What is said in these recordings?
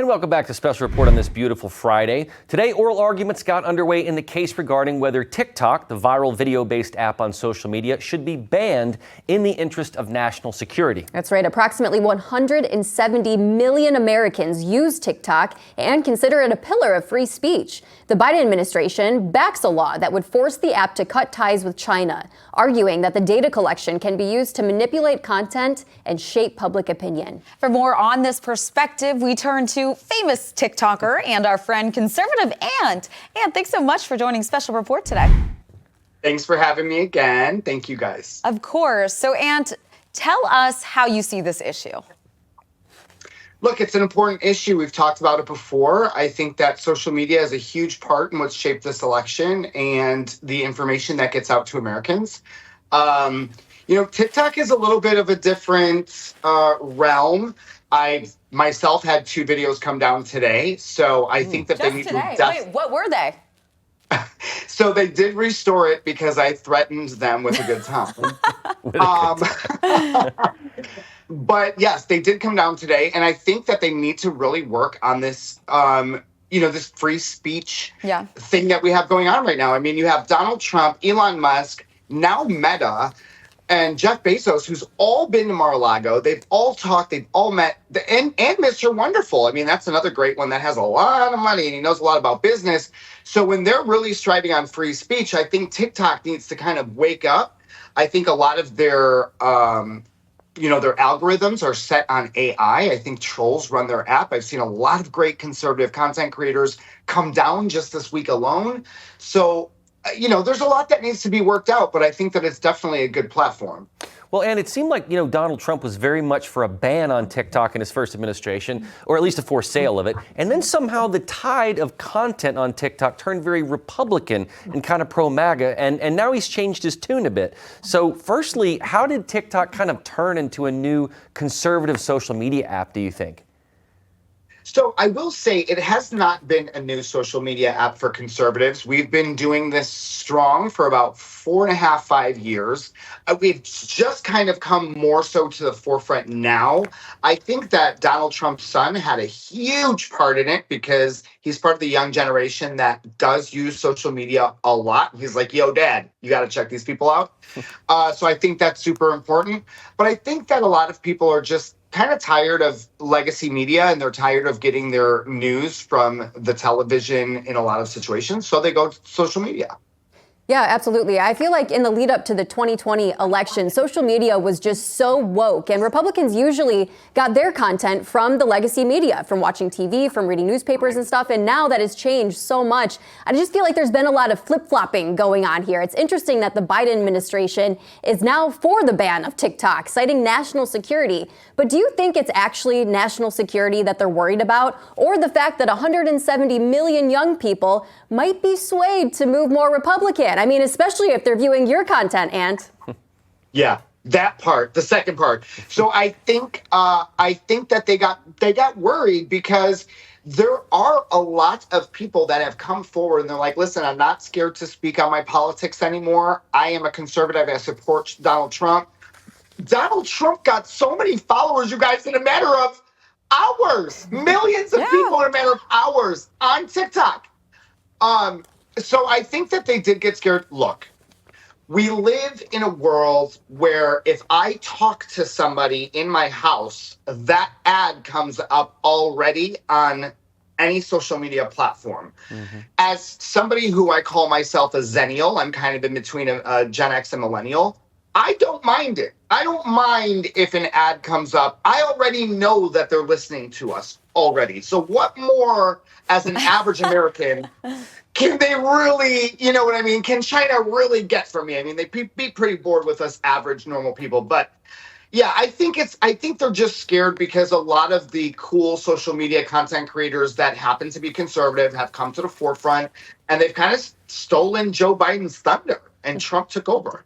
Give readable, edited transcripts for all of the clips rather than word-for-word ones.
And welcome back to Special Report on this beautiful Friday. Today, oral arguments got underway in the case regarding whether TikTok, the viral video-based app on social media, should be banned in the interest of national security. That's right. Approximately 170 million Americans use TikTok and consider it a pillar of free speech. The Biden administration backs a law that would force the app to cut ties with China, arguing that the data collection can be used to manipulate content and shape public opinion. For more on this perspective, we turn to famous TikToker and our friend conservative Ant. Ant, thanks so much for joining Special Report today. Thanks for having me again. Thank you, guys. Of course. So, Ant, tell us how you see this issue. Look, it's an important issue. We've talked about it before. I think that social media is a huge part in what's shaped this election and the information that gets out to Americans. TikTok is a little bit of a different realm. I myself had 2 videos come down today, so I think that they need today. to... Wait, what were they? So they did restore it because I threatened them with a good time. But yes, they did come down today, and I think that they need to really work on this, this free speech thing that we have going on right now. I mean, you have Donald Trump, Elon Musk, now Meta, and Jeff Bezos, who's all been to Mar-a-Lago. They've all talked, they've all met, and Mr. Wonderful. I mean, that's another great one that has a lot of money and he knows a lot about business. So when they're really striving on free speech, I think TikTok needs to kind of wake up. I think a lot of their, their algorithms are set on AI. I think trolls run their app. I've seen a lot of great conservative content creators come down just this week alone. So, there's a lot that needs to be worked out, but I think that it's definitely a good platform. Well, and it seemed like, Donald Trump was very much for a ban on TikTok in his first administration, or at least a forced sale of it. And then somehow the tide of content on TikTok turned very Republican and kind of pro-MAGA, and now he's changed his tune a bit. So firstly, how did TikTok kind of turn into a new conservative social media app, do you think? So I will say it has not been a new social media app for conservatives. We've been doing this strong for about 4.5, 5 years. We've just kind of come more so to the forefront now. I think that Donald Trump's son had a huge part in it because he's part of the young generation that does use social media a lot. He's like, yo, Dad, you got to check these people out. So I think that's super important. But I think that a lot of people are just kind of tired of legacy media and they're tired of getting their news from the television in a lot of situations. So they go to social media. Yeah, absolutely. I feel like in the lead up to the 2020 election, social media was just so woke, and Republicans usually got their content from the legacy media, from watching TV, from reading newspapers and stuff. And now that has changed so much, I just feel like there's been a lot of flip-flopping going on here. It's interesting that the Biden administration is now for the ban of TikTok, citing national security. But do you think it's actually national security that they're worried about, or the fact that 170 million young people might be swayed to move more Republican? I mean, especially if they're viewing your content, Ant. Yeah, that part, the second part. So I think that they got worried because there are a lot of people that have come forward and they're like, listen, I'm not scared to speak on my politics anymore. I am a conservative. I support Donald Trump. Donald Trump got so many followers, you guys, in a matter of hours. Millions of people in a matter of hours on TikTok. So I think that they did get scared. Look, we live in a world where if I talk to somebody in my house, that ad comes up already on any social media platform. Mm-hmm. As somebody who I call myself a Zennial, I'm kind of in between a Gen X and Millennial, I don't mind it. I don't mind if an ad comes up. I already know that they're listening to us already. So what more as an average American can they really, you know what I mean? Can China really get from me? I mean, they'd be pretty bored with us average normal people. But yeah, I think they're just scared because a lot of the cool social media content creators that happen to be conservative have come to the forefront and they've kind of stolen Joe Biden's thunder and Trump took over.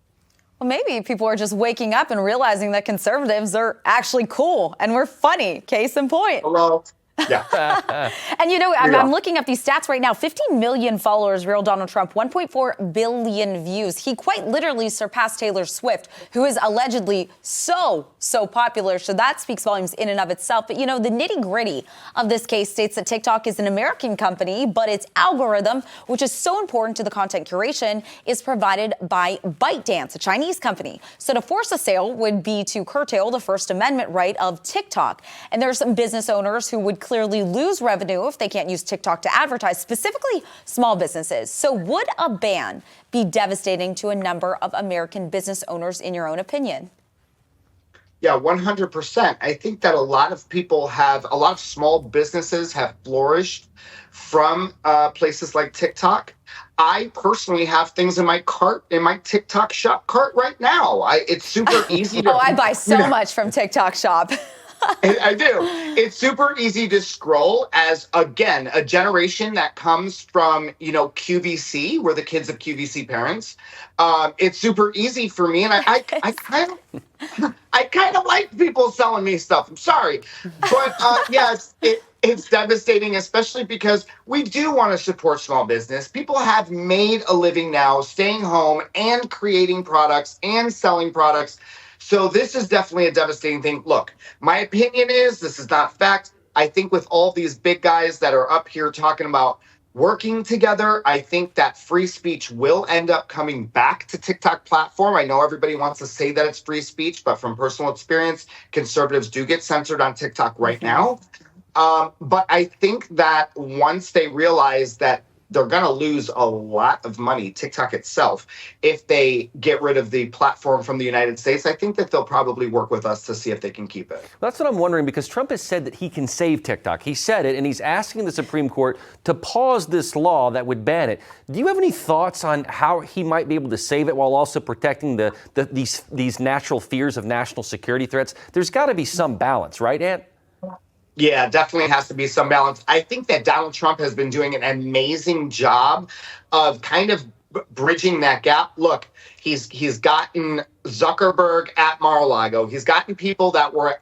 Well, maybe people are just waking up and realizing that conservatives are actually cool and we're funny. Case in point. Hello. Yeah. And Yeah. I'm looking up these stats right now. 15 million followers, real Donald Trump, 1.4 billion views. He quite literally surpassed Taylor Swift, who is allegedly so popular. So that speaks volumes in and of itself. But, the nitty gritty of this case states that TikTok is an American company, but its algorithm, which is so important to the content curation, is provided by ByteDance, a Chinese company. So to force a sale would be to curtail the First Amendment right of TikTok. And there are some business owners who would clearly lose revenue if they can't use TikTok to advertise, specifically small businesses. So would a ban be devastating to a number of American business owners, in your own opinion? Yeah, 100%. I think that a lot of small businesses have flourished from places like TikTok. I personally have things in my TikTok shop cart right now. It's super easy to. Oh, I buy so much from TikTok shop. I do. It's super easy to scroll as, again, a generation that comes from, QVC. We're the kids of QVC parents. It's super easy for me. And I kind of like people selling me stuff. I'm sorry. But yes, it's devastating, especially because we do want to support small business. People have made a living now staying home and creating products and selling products. So this is definitely a devastating thing. Look, my opinion is, this is not fact. I think with all these big guys that are up here talking about working together, I think that free speech will end up coming back to TikTok platform. I know everybody wants to say that it's free speech, but from personal experience, conservatives do get censored on TikTok right now. But I think that once they realize that they're going to lose a lot of money, TikTok itself, if they get rid of the platform from the United States, I think that they'll probably work with us to see if they can keep it. That's what I'm wondering, because Trump has said that he can save TikTok. He said it, and he's asking the Supreme Court to pause this law that would ban it. Do you have any thoughts on how he might be able to save it while also protecting these natural fears of national security threats? There's got to be some balance, right, Ant? Yeah, definitely has to be some balance. I think that Donald Trump has been doing an amazing job of kind of bridging that gap. Look, he's gotten Zuckerberg at Mar-a-Lago. He's gotten people that were,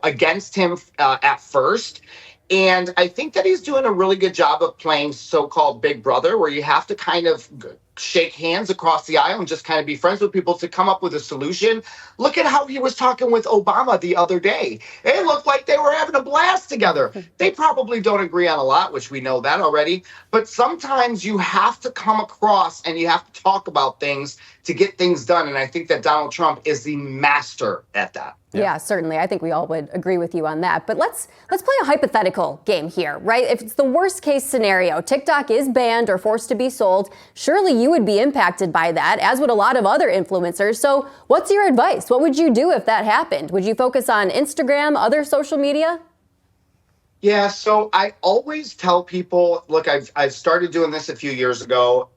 against him at first. And I think that he's doing a really good job of playing so-called Big Brother, where you have to kind of shake hands across the aisle and just kind of be friends with people to come up with a solution. Look at how he was talking with Obama the other day. It looked like they were having a blast together. They probably don't agree on a lot, which we know that already. But sometimes you have to come across and you have to talk about things to get things done. And I think that Donald Trump is the master at that. Yeah, certainly. I think we all would agree with you on that. But let's play a hypothetical game here, right? If it's the worst case scenario, TikTok is banned or forced to be sold, surely you would be impacted by that, as would a lot of other influencers. So what's your advice? What would you do if that happened? Would you focus on Instagram, other social media? Yeah, so I always tell people, look, I've started doing this a few years ago,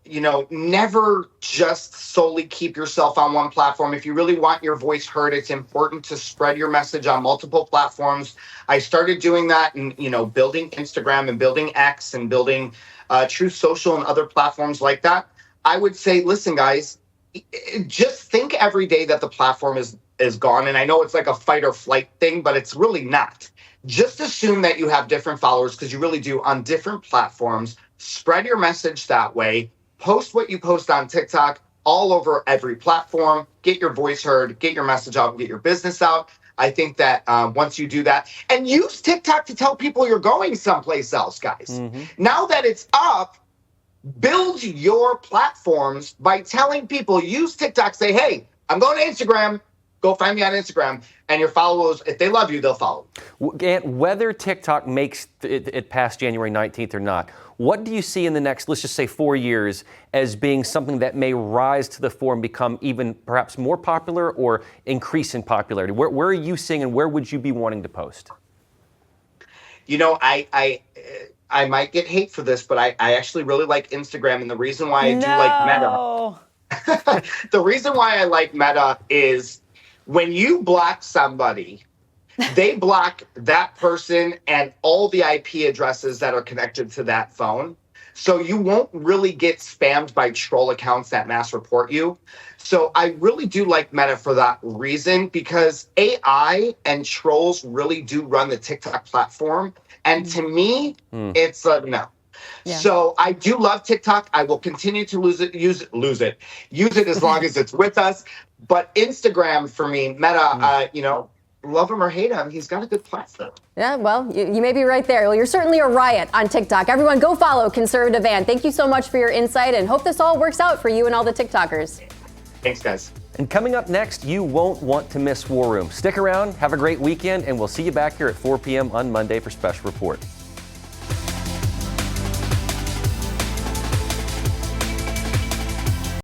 never just solely keep yourself on one platform. If you really want your voice heard, it's important to spread your message on multiple platforms. I started doing that and, building Instagram and building X and building Truth Social and other platforms like that. I would say, listen, guys, just think every day that the platform is gone. And I know it's like a fight or flight thing, but it's really not. Just assume that you have different followers, because you really do, on different platforms. Spread your message that way. Post what you post on TikTok all over every platform. Get your voice heard, get your message out, get your business out. I think that once you do that, and use TikTok to tell people you're going someplace else, guys. Mm-hmm. Now that it's up, build your platforms by telling people, use TikTok, say, hey, I'm going to Instagram. Go find me on Instagram, and your followers, if they love you, they'll follow. Whether TikTok makes it past January 19th or not, what do you see in the next, let's just say 4 years, as being something that may rise to the fore and become even perhaps more popular or increase in popularity? Where are you seeing, and where would you be wanting to post? I might get hate for this, but I actually really like Instagram, and the reason why I do like Meta, the reason why I like Meta is, when you block somebody, they block that person and all the IP addresses that are connected to that phone. So you won't really get spammed by troll accounts that mass report you. So I really do like Meta for that reason, because AI and trolls really do run the TikTok platform. And to me, it's a no. Yeah. So I do love TikTok. I will continue to use it as long as it's with us. But Instagram for me, Meta, love him or hate him, he's got a good platform. Yeah, well, you may be right there. Well, you're certainly a riot on TikTok. Everyone go follow Conservative Ann. Thank you so much for your insight and hope this all works out for you and all the TikTokers. Thanks, guys. And coming up next, you won't want to miss War Room. Stick around, have a great weekend, and we'll see you back here at 4 p.m. on Monday for Special Report.